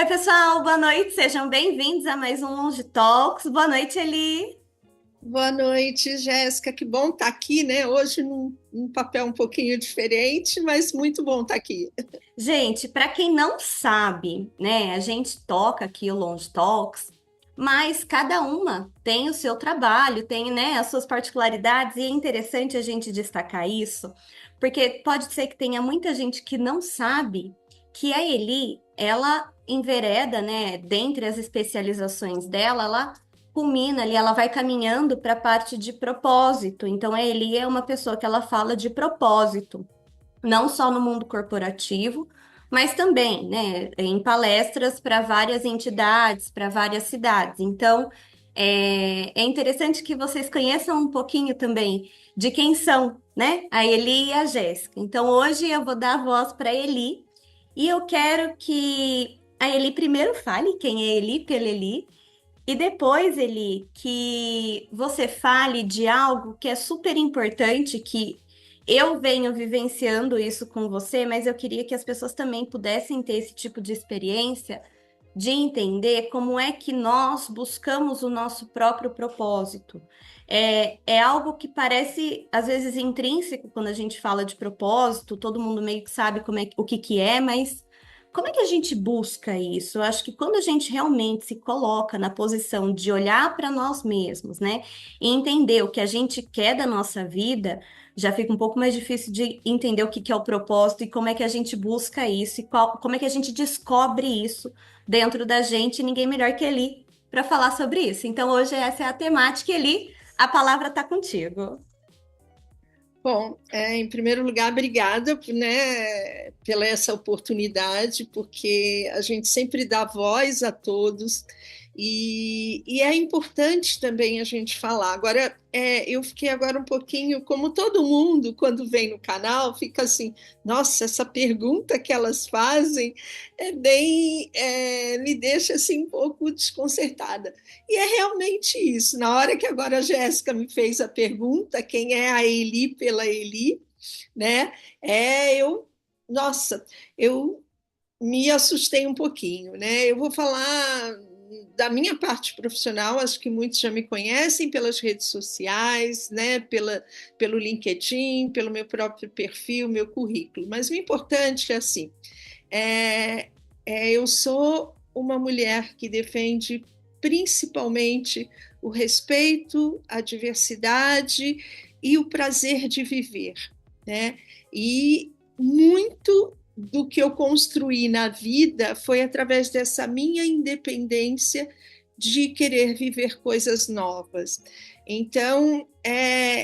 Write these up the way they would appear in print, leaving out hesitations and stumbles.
Oi, pessoal, boa noite, sejam bem-vindos a mais um Longe Talks. Boa noite, Eli. Boa noite, Jéssica. Que bom estar aqui, né? Hoje num papel um pouquinho diferente, mas muito bom estar aqui. Gente, para quem não sabe, né, a gente toca aqui o Longe Talks, mas cada uma tem o seu trabalho, tem, né, as suas particularidades, e é interessante a gente destacar isso, porque pode ser que tenha muita gente que não sabe que a Eli, ela envereda, né, dentre as especializações dela, ela culmina ali, ela vai caminhando para a parte de propósito. Então, a Eli é uma pessoa que ela fala de propósito não só no mundo corporativo, mas também, né, em palestras para várias entidades, para várias cidades. Então, é interessante que vocês conheçam um pouquinho também de quem são, né, a Eli e a Jéssica. Então, hoje eu vou dar a voz para a Eli e eu quero que a Eli primeiro fale quem é Eli pela Eli. E depois, Eli, que você fale de algo que é super importante, que eu venho vivenciando isso com você, mas eu queria que as pessoas também pudessem ter esse tipo de experiência, de entender como é que nós buscamos o nosso próprio propósito. É algo que parece, às vezes, intrínseco quando a gente fala de propósito, todo mundo meio que sabe como é, o que que é, mas como é que a gente busca isso? Eu acho que quando a gente realmente se coloca na posição de olhar para nós mesmos, né, e entender o que a gente quer da nossa vida, já fica um pouco mais difícil de entender o que que é o propósito e como é que a gente busca isso e como é que a gente descobre isso dentro da gente, e ninguém melhor que Eli para falar sobre isso. Então, hoje essa é a temática, Eli, a palavra está contigo. Bom, em primeiro lugar, obrigada, né, pela essa oportunidade, porque a gente sempre dá voz a todos e é importante também a gente falar. Agora, eu fiquei agora um pouquinho, como todo mundo, quando vem no canal, fica assim, nossa, essa pergunta que elas fazem me deixa assim um pouco desconcertada. E é realmente isso. Na hora que agora a Jéssica me fez a pergunta, quem é a Eli pela Eli, né? Nossa, eu me assustei um pouquinho, né? Eu vou falar da minha parte profissional, acho que muitos já me conhecem pelas redes sociais, né? Pelo LinkedIn, pelo meu próprio perfil, meu currículo. Mas o importante é assim, é, eu sou uma mulher que defende principalmente o respeito, a diversidade e o prazer de viver, né? E muito do que eu construí na vida foi através dessa minha independência de querer viver coisas novas. Então,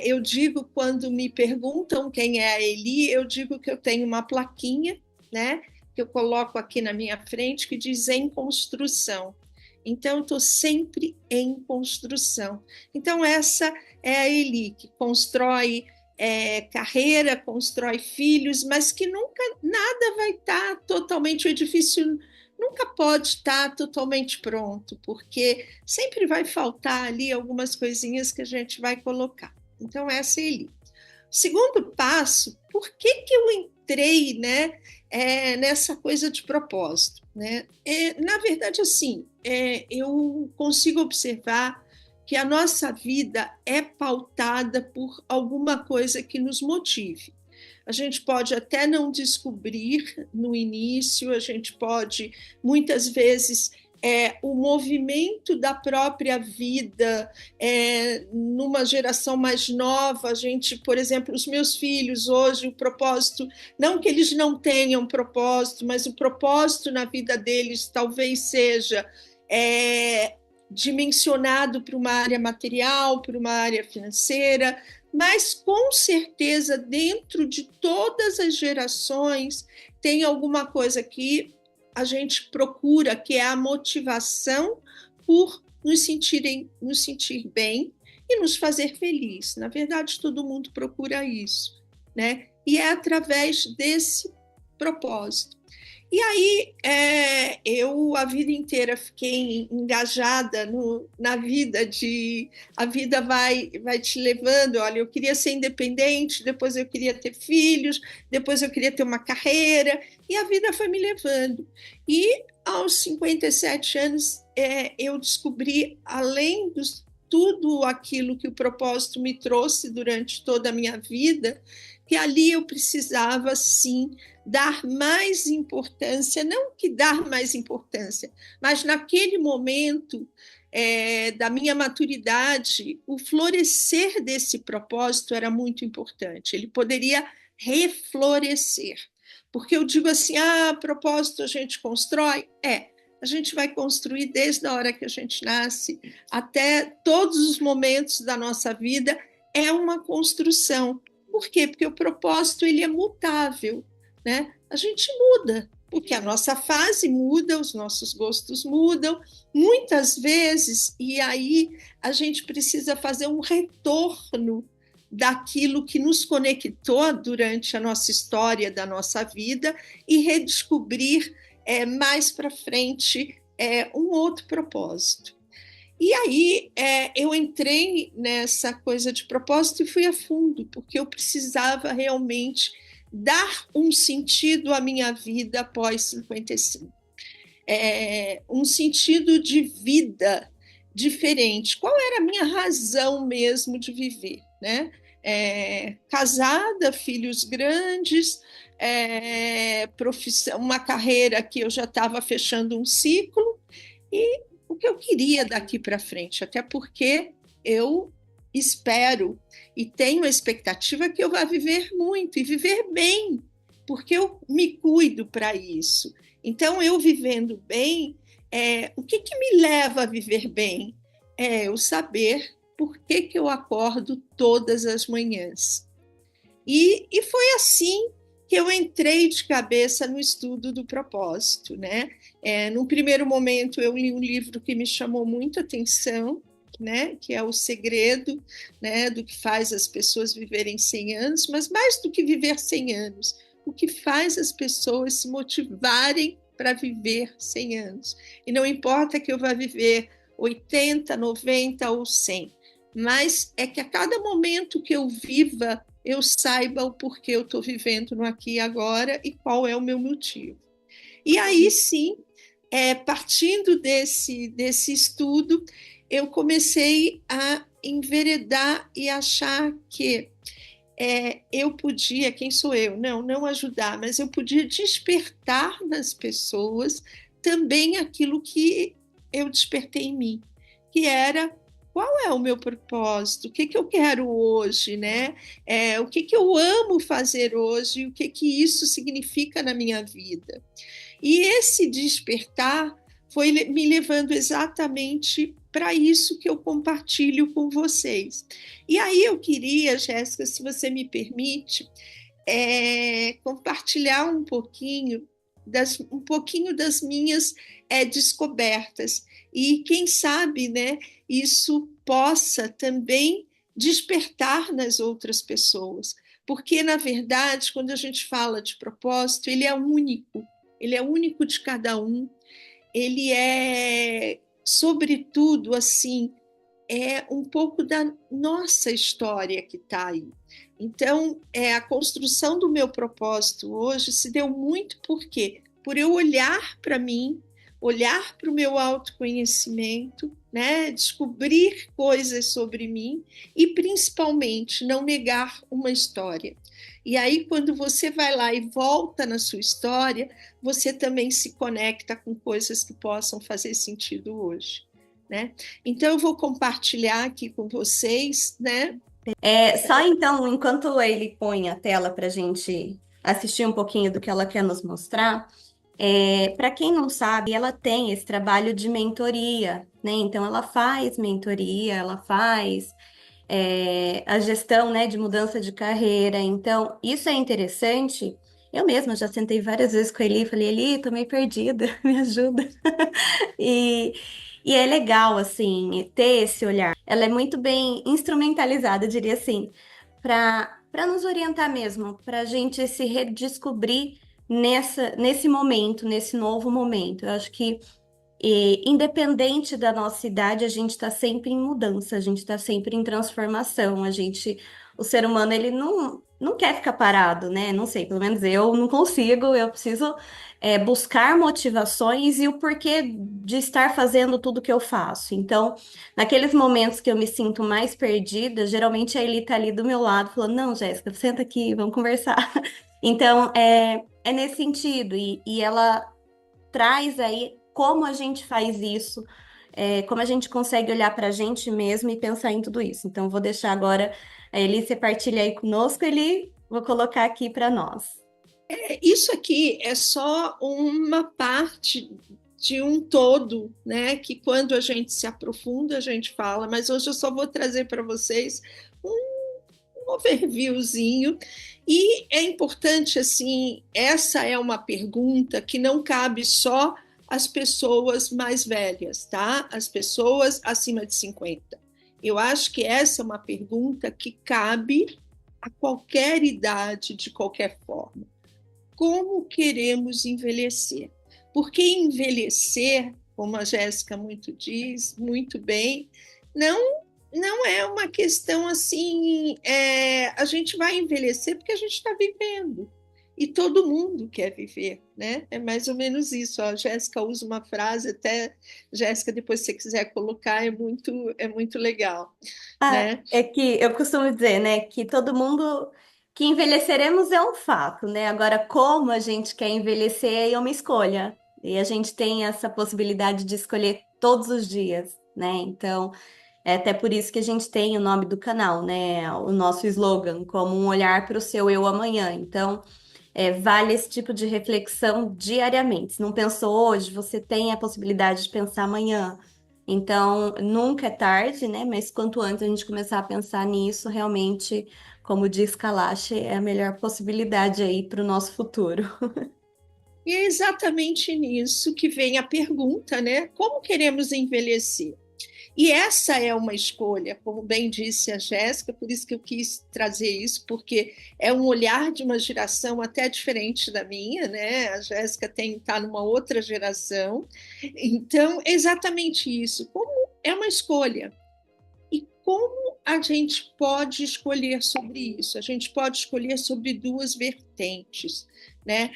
eu digo, quando me perguntam quem é a Eli, eu digo que eu tenho uma plaquinha, né? Que eu coloco aqui na minha frente que diz em construção. Então, eu estou sempre em construção. Então, essa é a Eli, que constrói carreira, constrói filhos, mas que nunca nada vai estar totalmente, o edifício nunca pode estar totalmente pronto, porque sempre vai faltar ali algumas coisinhas que a gente vai colocar. Então, essa é a Eli. Segundo passo, por que que eu entrei, né, nessa coisa de propósito, né? Na verdade, assim, eu consigo observar que a nossa vida é pautada por alguma coisa que nos motive. A gente pode até não descobrir no início, a gente pode muitas vezes o movimento da própria vida, numa geração mais nova, a gente, por exemplo, os meus filhos hoje, o propósito, não que eles não tenham propósito, mas o propósito na vida deles talvez seja dimensionado para uma área material, para uma área financeira, mas com certeza dentro de todas as gerações tem alguma coisa que a gente procura, que é a motivação por nos sentir bem e nos fazer feliz. Na verdade, todo mundo procura isso, né? E é através desse propósito. E aí, eu a vida inteira fiquei engajada na vida a vida vai te levando. Olha, eu queria ser independente, depois eu queria ter filhos, depois eu queria ter uma carreira, e a vida foi me levando. E aos 57 anos, eu descobri, além de tudo aquilo que o propósito me trouxe durante toda a minha vida, que ali eu precisava, sim, dar mais importância, não que dar mais importância, mas naquele momento da minha maturidade, o florescer desse propósito era muito importante. Ele poderia reflorescer. Porque eu digo assim, propósito a gente constrói? A gente vai construir desde a hora que a gente nasce até todos os momentos da nossa vida, é uma construção. Por quê? Porque o propósito ele é mutável, né? A gente muda, porque a nossa fase muda, os nossos gostos mudam, muitas vezes, e aí a gente precisa fazer um retorno daquilo que nos conectou durante a nossa história da nossa vida e redescobrir mais para frente um outro propósito. E aí eu entrei nessa coisa de propósito e fui a fundo, porque eu precisava realmente dar um sentido à minha vida após 55. Um sentido de vida diferente. Qual era a minha razão mesmo de viver, né? Casada, filhos grandes, profissão, uma carreira que eu já estava fechando um ciclo, e o que eu queria daqui para frente, até porque eu espero e tenho a expectativa que eu vá viver muito e viver bem, porque eu me cuido para isso. Então, eu vivendo bem, o que me leva a viver bem? É eu saber por que eu acordo todas as manhãs. E foi assim que eu entrei de cabeça no estudo do propósito, né? Num primeiro momento, eu li um livro que me chamou muito a atenção, né? Que é O Segredo, né? Do que faz as pessoas viverem 100 anos, mas mais do que viver 100 anos, o que faz as pessoas se motivarem para viver 100 anos. E não importa que eu vá viver 80, 90 ou 100, mas é que a cada momento que eu viva, eu saiba o porquê eu estou vivendo no aqui e agora e qual é o meu motivo. E aí sim, partindo desse estudo, eu comecei a enveredar e achar que eu podia, quem sou eu? Não ajudar, mas eu podia despertar nas pessoas também aquilo que eu despertei em mim, que era qual é o meu propósito, o que eu quero hoje, né? O que eu amo fazer hoje, o que isso significa na minha vida. E esse despertar foi me levando exatamente para isso que eu compartilho com vocês. E aí eu queria, Jéssica, se você me permite, compartilhar um pouquinho das minhas descobertas. E quem sabe, né, isso possa também despertar nas outras pessoas. Porque, na verdade, quando a gente fala de propósito, ele é único de cada um, ele é, sobretudo, assim, um pouco da nossa história que está aí. Então, a construção do meu propósito hoje se deu muito por eu olhar para mim, olhar para o meu autoconhecimento, né? Descobrir coisas sobre mim e, principalmente, não negar uma história. E aí, quando você vai lá e volta na sua história, você também se conecta com coisas que possam fazer sentido hoje, né? Então, eu vou compartilhar aqui com vocês, né? Só então, enquanto ele põe a tela para a gente assistir um pouquinho do que ela quer nos mostrar, para quem não sabe, ela tem esse trabalho de mentoria, né? Então, ela faz mentoria, ela faz a gestão, né, de mudança de carreira. Então, isso é interessante. Eu mesma já sentei várias vezes com a Eli e falei, Eli, tô meio perdida, me ajuda. E, e é legal, assim, ter esse olhar. Ela é muito bem instrumentalizada, eu diria assim, para nos orientar mesmo, para a gente se redescobrir nesse momento, nesse novo momento. Eu acho que independente da nossa idade, a gente está sempre em mudança, a gente está sempre em transformação. O ser humano, ele não quer ficar parado, né? Não sei, pelo menos eu não consigo. Eu preciso buscar motivações e o porquê de estar fazendo tudo que eu faço. Então, naqueles momentos que eu me sinto mais perdida, geralmente a Eli tá ali do meu lado, falando: Não, Jéssica, senta aqui, vamos conversar. Então, é nesse sentido, e ela traz aí como a gente faz isso, como a gente consegue olhar para a gente mesmo e pensar em tudo isso. Então, vou deixar agora a Elícia partilhar aí conosco, ele vou colocar aqui para nós. Isso aqui é só uma parte de um todo, né? Que quando a gente se aprofunda, a gente fala, mas hoje eu só vou trazer para vocês um overviewzinho. E é importante, assim, essa é uma pergunta que não cabe só às pessoas mais velhas, tá? As pessoas acima de 50. Eu acho que essa é uma pergunta que cabe a qualquer idade, de qualquer forma. Como queremos envelhecer? Porque envelhecer, como a Jéssica muito diz, muito bem, não não é uma questão assim, a gente vai envelhecer porque a gente está vivendo. E todo mundo quer viver, né? É mais ou menos isso. A Jéssica usa uma frase, até, Jéssica, depois se você quiser colocar, é muito legal, Ah, né? é que eu costumo dizer, né, que todo mundo que envelheceremos é um fato, né? Agora, como a gente quer envelhecer é uma escolha. E a gente tem essa possibilidade de escolher todos os dias, né? Então, é até por isso que a gente tem o nome do canal, né? O nosso slogan, como um olhar para o seu eu amanhã. Então, vale esse tipo de reflexão diariamente. Se não pensou hoje, você tem a possibilidade de pensar amanhã. Então, nunca é tarde, né? Mas quanto antes a gente começar a pensar nisso, realmente, como diz Kalash, é a melhor possibilidade aí para o nosso futuro. E é exatamente nisso que vem a pergunta, né? Como queremos envelhecer? E essa é uma escolha, como bem disse a Jéssica, por isso que eu quis trazer isso, porque é um olhar de uma geração até diferente da minha, né? A Jéssica está numa outra geração. Então, é exatamente isso. Como é uma escolha. E como a gente pode escolher sobre isso? A gente pode escolher sobre duas vertentes, né?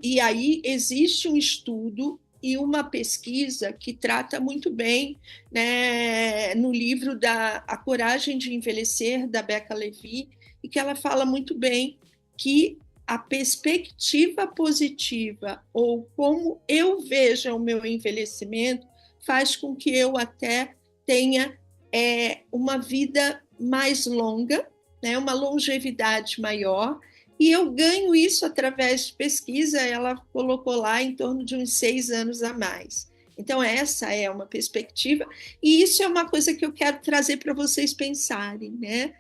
E aí existe um estudo e uma pesquisa que trata muito bem, né, no livro da A Coragem de Envelhecer, da Becca Levy, e que ela fala muito bem que a perspectiva positiva, ou como eu vejo o meu envelhecimento, faz com que eu até tenha uma vida mais longa, né, uma longevidade maior, e eu ganho isso através de pesquisa. Ela colocou lá em torno de uns 6 anos a mais. Então, essa é uma perspectiva, e isso é uma coisa que eu quero trazer para vocês pensarem, né?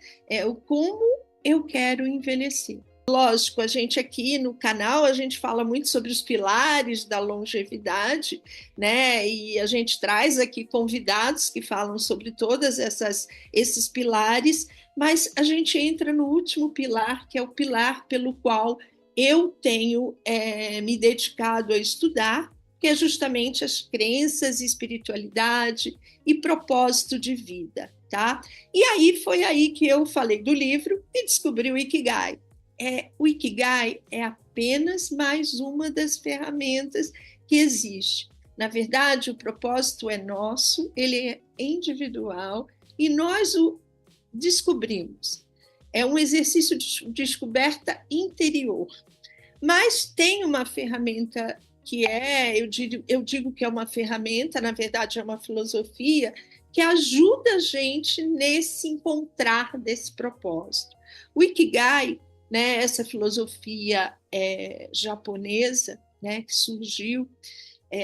O como eu quero envelhecer. Lógico, a gente aqui no canal, a gente fala muito sobre os pilares da longevidade, né? E a gente traz aqui convidados que falam sobre todas esses pilares, mas a gente entra no último pilar, que é o pilar pelo qual eu tenho me dedicado a estudar, que é justamente as crenças, espiritualidade e propósito de vida, tá? E aí foi aí que eu falei do livro e descobri o Ikigai. O Ikigai é apenas mais uma das ferramentas que existe. Na verdade, o propósito é nosso, ele é individual e nós o descobrimos. É um exercício de descoberta interior. Mas tem uma ferramenta que eu digo que é uma ferramenta, na verdade é uma filosofia, que ajuda a gente nesse encontrar desse propósito. O Ikigai, né, essa filosofia japonesa, né, que surgiu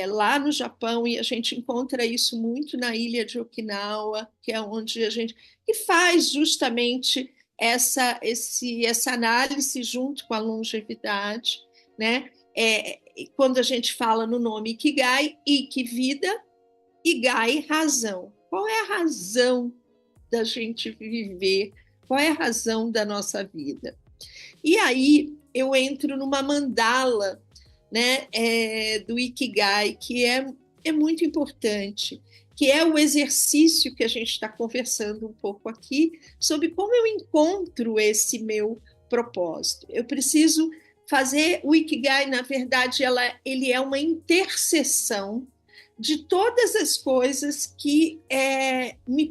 lá no Japão, e a gente encontra isso muito na ilha de Okinawa, que é onde a gente que faz justamente essa análise junto com a longevidade, né? Quando a gente fala no nome Ikigai, Iki, vida, e Gai, razão. Qual é a razão da gente viver? Qual é a razão da nossa vida? E aí eu entro numa mandala, né, do Ikigai, que é muito importante, que é o exercício que a gente está conversando um pouco aqui, sobre como eu encontro esse meu propósito. Eu preciso fazer o Ikigai, na verdade, ele é uma interseção de todas as coisas que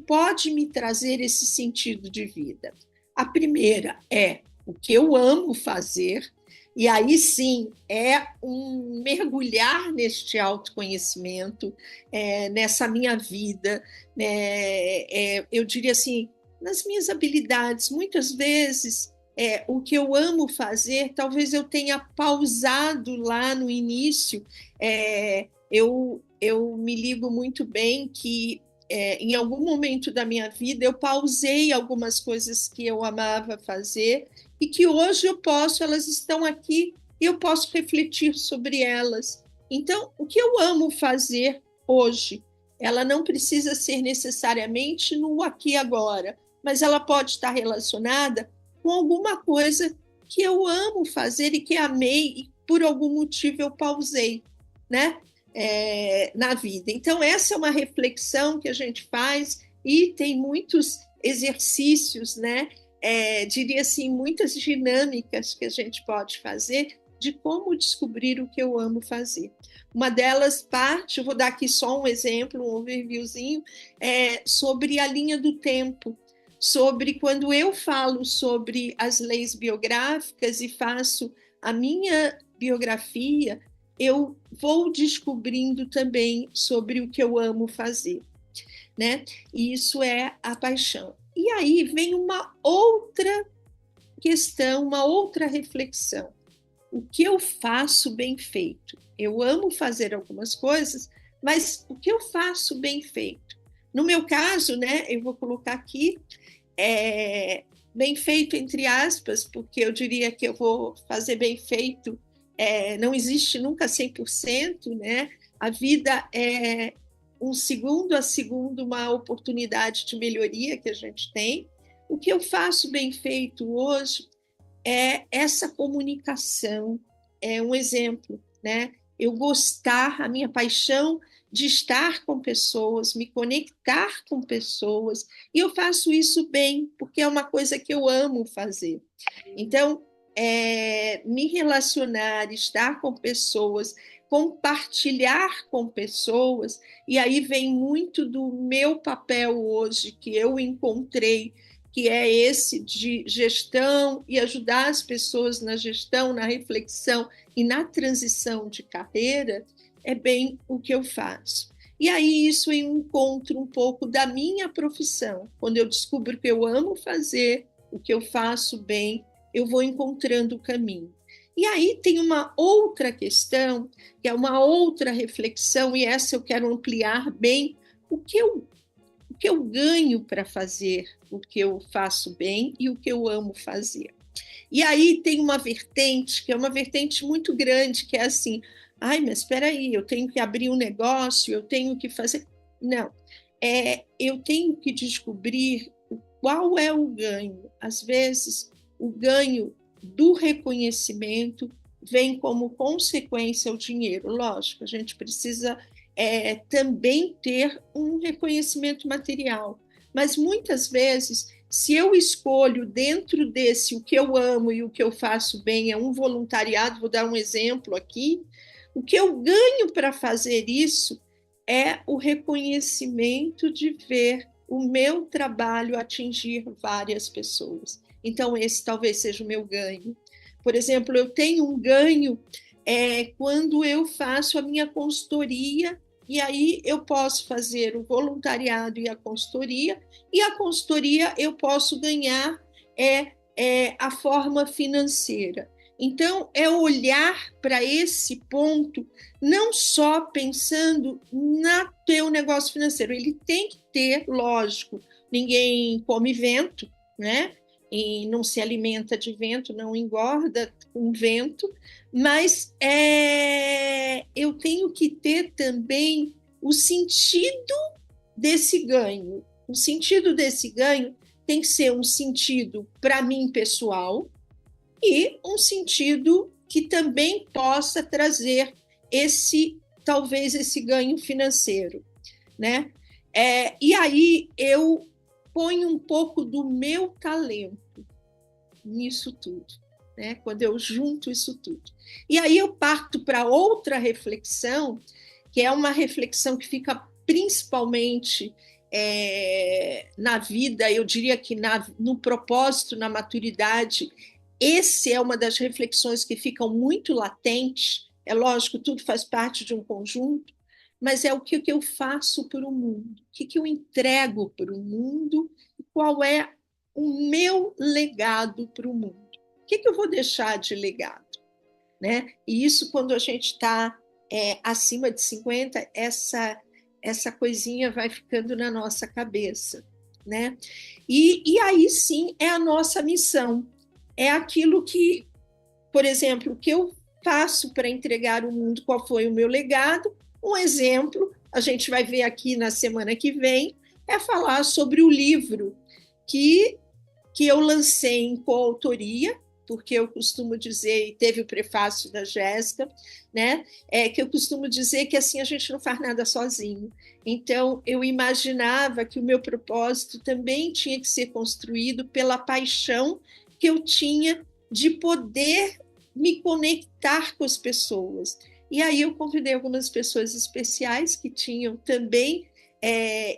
pode me trazer esse sentido de vida. A primeira é o que eu amo fazer, e aí sim é um mergulhar neste autoconhecimento, nessa minha vida, eu diria assim, nas minhas habilidades. Muitas vezes o que eu amo fazer, talvez eu tenha pausado lá no início. Eu me ligo muito bem que em algum momento da minha vida eu pausei algumas coisas que eu amava fazer e que hoje elas estão aqui e eu posso refletir sobre elas. Então, o que eu amo fazer hoje, ela não precisa ser necessariamente no aqui e agora, mas ela pode estar relacionada com alguma coisa que eu amo fazer e que amei e por algum motivo eu pausei, né? Na vida. Então, essa é uma reflexão que a gente faz e tem muitos exercícios, né? Diria assim, muitas dinâmicas que a gente pode fazer de como descobrir o que eu amo fazer. Uma delas eu vou dar aqui só um exemplo, um overviewzinho, sobre a linha do tempo, sobre quando eu falo sobre as leis biográficas e faço a minha biografia, eu vou descobrindo também sobre o que eu amo fazer, né? E isso é a paixão. E aí vem uma outra questão, uma outra reflexão. O que eu faço bem feito? Eu amo fazer algumas coisas, mas o que eu faço bem feito? No meu caso, né, eu vou colocar aqui, bem feito entre aspas, porque eu diria que eu vou fazer bem feito, não existe nunca 100%, né? A vida é um segundo a segundo uma oportunidade de melhoria que a gente tem. O que eu faço bem feito hoje é essa comunicação, é um exemplo, né? Eu gostar, a minha paixão de estar com pessoas, me conectar com pessoas, e eu faço isso bem, porque é uma coisa que eu amo fazer. Então, me relacionar, estar com pessoas, compartilhar com pessoas, e aí vem muito do meu papel hoje, que eu encontrei, que é esse de gestão e ajudar as pessoas na gestão, na reflexão e na transição de carreira, é bem o que eu faço. E aí isso eu encontro um pouco da minha profissão. Quando eu descubro que eu amo fazer, o que eu faço bem, eu vou encontrando o caminho. E aí tem uma outra questão, que é uma outra reflexão, e essa eu quero ampliar bem, o que eu ganho para fazer o que eu faço bem e o que eu amo fazer. E aí tem uma vertente, que é uma vertente muito grande, que é assim, ai, mas espera aí, eu tenho que abrir um negócio, eu tenho que fazer... Não, eu tenho que descobrir qual é o ganho. Às vezes, o ganho do reconhecimento vem como consequência o dinheiro. Lógico, a gente precisa também ter um reconhecimento material. Mas muitas vezes, se eu escolho dentro desse o que eu amo e o que eu faço bem, é um voluntariado, vou dar um exemplo aqui, o que eu ganho para fazer isso é o reconhecimento de ver o meu trabalho atingir várias pessoas. Então, esse talvez seja o meu ganho. Por exemplo, eu tenho um ganho quando eu faço a minha consultoria, e aí eu posso fazer o voluntariado e a consultoria eu posso ganhar a forma financeira. Então, é olhar para esse ponto, não só pensando no teu negócio financeiro, ele tem que ter, lógico, ninguém come vento, né? E não se alimenta de vento, não engorda com vento, mas eu tenho que ter também o sentido desse ganho. O sentido desse ganho tem que ser um sentido para mim pessoal e um sentido que também possa trazer talvez esse ganho financeiro, né? E aí eu ponho um pouco do meu talento nisso tudo, né? Quando eu junto isso tudo. E aí eu parto para outra reflexão, que é uma reflexão que fica principalmente na vida, eu diria que no propósito, na maturidade. Essa é uma das reflexões que ficam muito latentes. É lógico, tudo faz parte de um conjunto, mas é o que eu faço para o mundo, o que eu entrego para o mundo, e qual é o meu legado para o mundo. O que eu vou deixar de legado? Né? E isso, quando a gente está acima de 50, essa coisinha vai ficando na nossa cabeça. Né? E aí sim é a nossa missão. É aquilo que, por exemplo, o que eu faço para entregar o mundo, qual foi o meu legado. Um exemplo, a gente vai ver aqui na semana que vem, é falar sobre o livro que eu lancei em coautoria, porque eu costumo dizer, e teve o prefácio da Jéssica, né, que eu costumo dizer que assim a gente não faz nada sozinho. Então, eu imaginava que o meu propósito também tinha que ser construído pela paixão que eu tinha de poder me conectar com as pessoas. E aí eu convidei algumas pessoas especiais que tinham também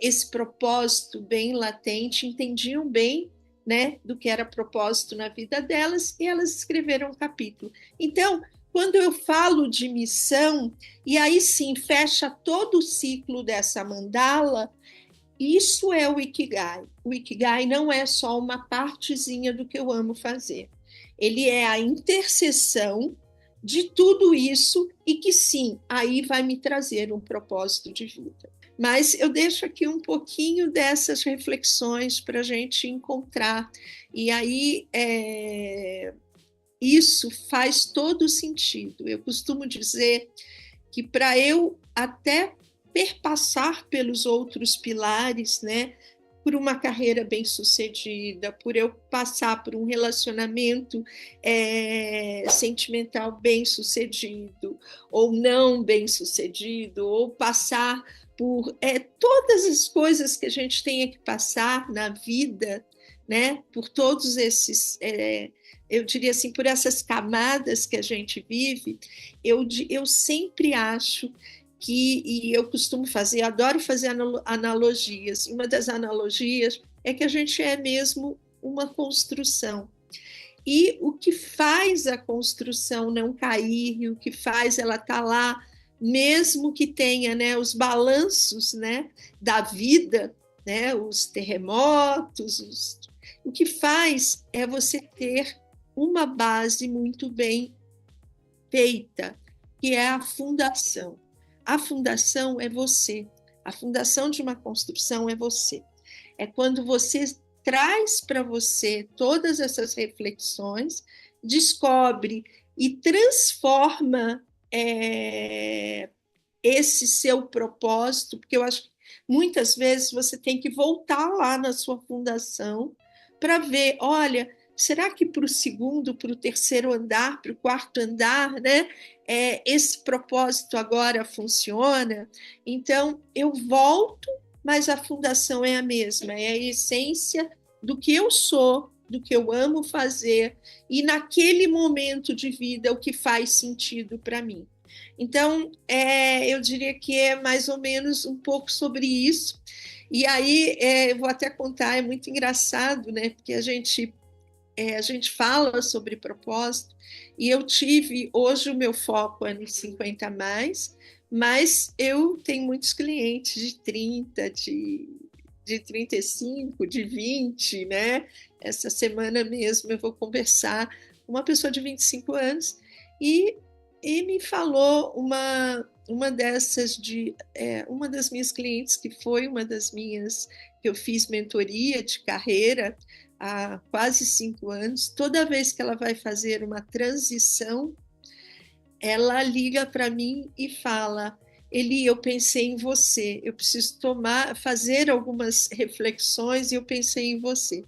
esse propósito bem latente, entendiam bem, né, do que era propósito na vida delas, e elas escreveram um capítulo. Então, quando eu falo de missão, e aí sim fecha todo o ciclo dessa mandala, isso é o Ikigai. O Ikigai não é só uma partezinha do que eu amo fazer. Ele é a interseção de tudo isso e que sim, aí vai me trazer um propósito de vida. Mas eu deixo aqui um pouquinho dessas reflexões para a gente encontrar. E aí isso faz todo sentido. Eu costumo dizer que para eu até perpassar pelos outros pilares, né, por uma carreira bem-sucedida, por eu passar por um relacionamento sentimental bem-sucedido, ou não bem-sucedido, ou passar por todas as coisas que a gente tenha que passar na vida, né, por todos esses, eu diria assim, por essas camadas que a gente vive, eu sempre acho e eu costumo fazer, adoro fazer analogias. Uma das analogias é que a gente é mesmo uma construção. E o que faz a construção não cair, o que faz ela estar lá, mesmo que tenha, né, os balanços, né, da vida, né, os terremotos, o que faz é você ter uma base muito bem feita, que é a fundação. A fundação é você. A fundação de uma construção é você. É quando você traz para você todas essas reflexões, descobre e transforma esse seu propósito, porque eu acho que muitas vezes você tem que voltar lá na sua fundação para ver, olha, será que para o segundo, para o terceiro andar, para o quarto andar, né, esse propósito agora funciona? Então, eu volto, mas a fundação é a mesma, é a essência do que eu sou, do que eu amo fazer, e naquele momento de vida o que faz sentido para mim. Então, eu diria que é mais ou menos um pouco sobre isso. E aí, eu vou até contar, é muito engraçado, né? Porque a gente fala sobre propósito, e eu tive, hoje o meu foco é nos 50 mais, mas eu tenho muitos clientes de 30, de 35, de 20, né? Essa semana mesmo eu vou conversar com uma pessoa de 25 anos e me falou uma dessas uma das minhas clientes, que foi uma das minhas que eu fiz mentoria de carreira há quase 5 anos. Toda vez que ela vai fazer uma transição, ela liga para mim e fala: Eli, eu pensei em você, eu preciso fazer algumas reflexões e eu pensei em você.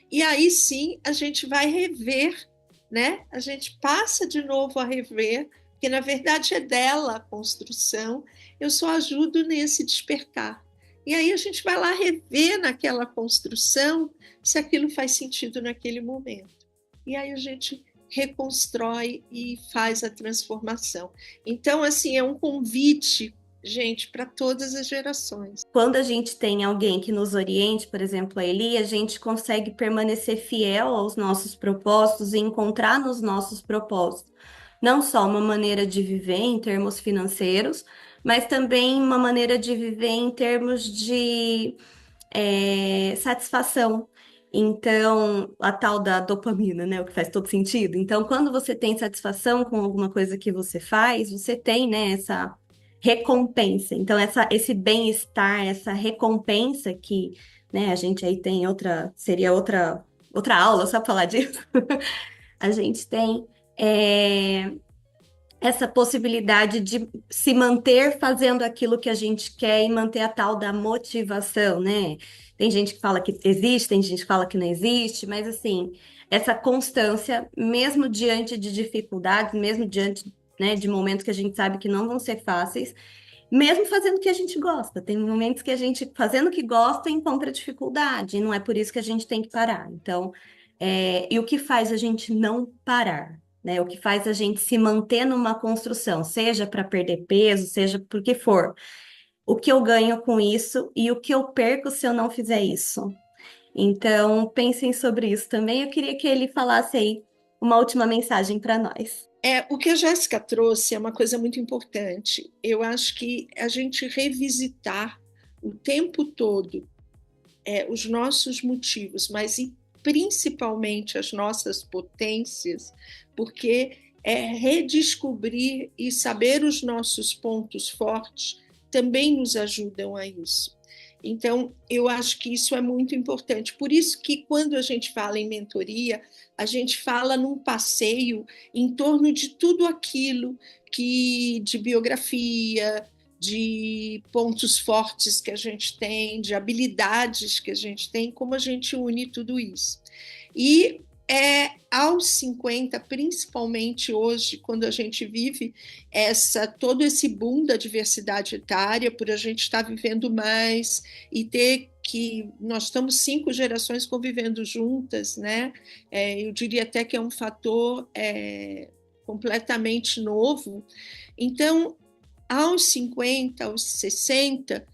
E aí sim a gente vai rever né? A gente passa de novo a rever, porque na verdade é dela a construção, eu só ajudo nesse despertar. E aí a gente vai lá rever naquela construção se aquilo faz sentido naquele momento. E aí a gente reconstrói e faz a transformação. Então, assim, é um convite, gente, para todas as gerações. Quando a gente tem alguém que nos oriente, por exemplo, a Eli, a gente consegue permanecer fiel aos nossos propósitos e encontrar nos nossos propósitos não só uma maneira de viver em termos financeiros, mas também uma maneira de viver em termos de satisfação. Então, a tal da dopamina, né? O que faz todo sentido. Então, quando você tem satisfação com alguma coisa que você faz, você tem, né, essa recompensa. Então, esse bem-estar, essa recompensa que, né, a gente aí tem seria outra aula só para falar disso. A gente tem é, essa possibilidade de se manter fazendo aquilo que a gente quer e manter a tal da motivação, né? Tem gente que fala que existe, tem gente que fala que não existe, mas assim, essa constância, mesmo diante de dificuldades, mesmo diante, né, de momentos que a gente sabe que não vão ser fáceis, mesmo fazendo o que a gente gosta. Tem momentos que a gente, fazendo o que gosta, encontra dificuldade, e não é por isso que a gente tem que parar. Então, e o que faz a gente não parar? Né? O que faz a gente se manter numa construção, seja para perder peso, seja por que for. O que eu ganho com isso e o que eu perco se eu não fizer isso. Então, pensem sobre isso também. Eu queria que ele falasse aí uma última mensagem para nós. O que a Jéssica trouxe é uma coisa muito importante. Eu acho que a gente revisitar o tempo todo os nossos motivos, mas e principalmente as nossas potências, porque redescobrir e saber os nossos pontos fortes também nos ajudam a isso. Então, eu acho que isso é muito importante. Por isso que quando a gente fala em mentoria, a gente fala num passeio em torno de tudo aquilo que de biografia, de pontos fortes que a gente tem, de habilidades que a gente tem, como a gente une tudo isso. E aos 50, principalmente hoje, quando a gente vive todo esse boom da diversidade etária, por a gente estar vivendo mais e ter que nós estamos 5 gerações convivendo juntas, né? Eu diria até que é um fator completamente novo. Então, aos 50, aos 60,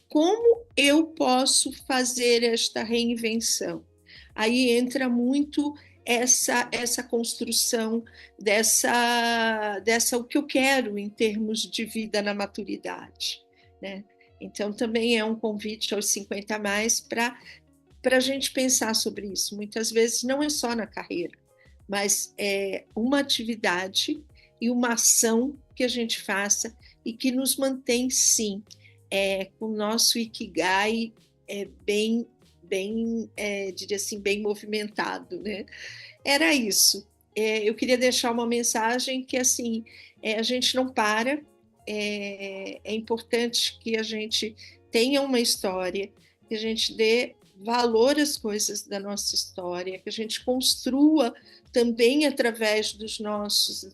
como eu posso fazer esta reinvenção? Aí entra muito essa construção dessa o que eu quero em termos de vida na maturidade, né? Então também é um convite aos 50 a mais para a gente pensar sobre isso. Muitas vezes não é só na carreira, mas é uma atividade e uma ação que a gente faça e que nos mantém, sim, com o nosso Ikigai diria assim, bem movimentado, né? Era isso. Eu queria deixar uma mensagem que, assim, a gente não para, é importante que a gente tenha uma história, que a gente dê valor às coisas da nossa história, que a gente construa também através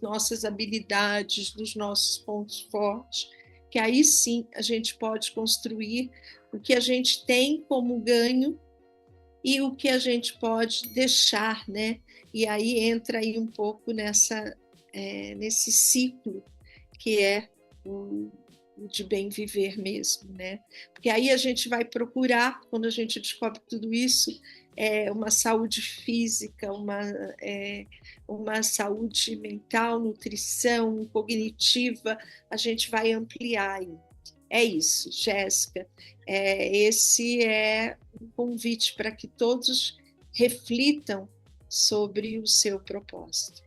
nossas habilidades, dos nossos pontos fortes, que aí sim a gente pode construir o que a gente tem como ganho e o que a gente pode deixar, né? E aí entra aí um pouco nesse ciclo que é o de bem viver mesmo, né? Porque aí a gente vai procurar, quando a gente descobre tudo isso, uma saúde física, uma saúde mental, nutrição, cognitiva, a gente vai ampliar aí. É isso, Jéssica. Esse é um convite para que todos reflitam sobre o seu propósito.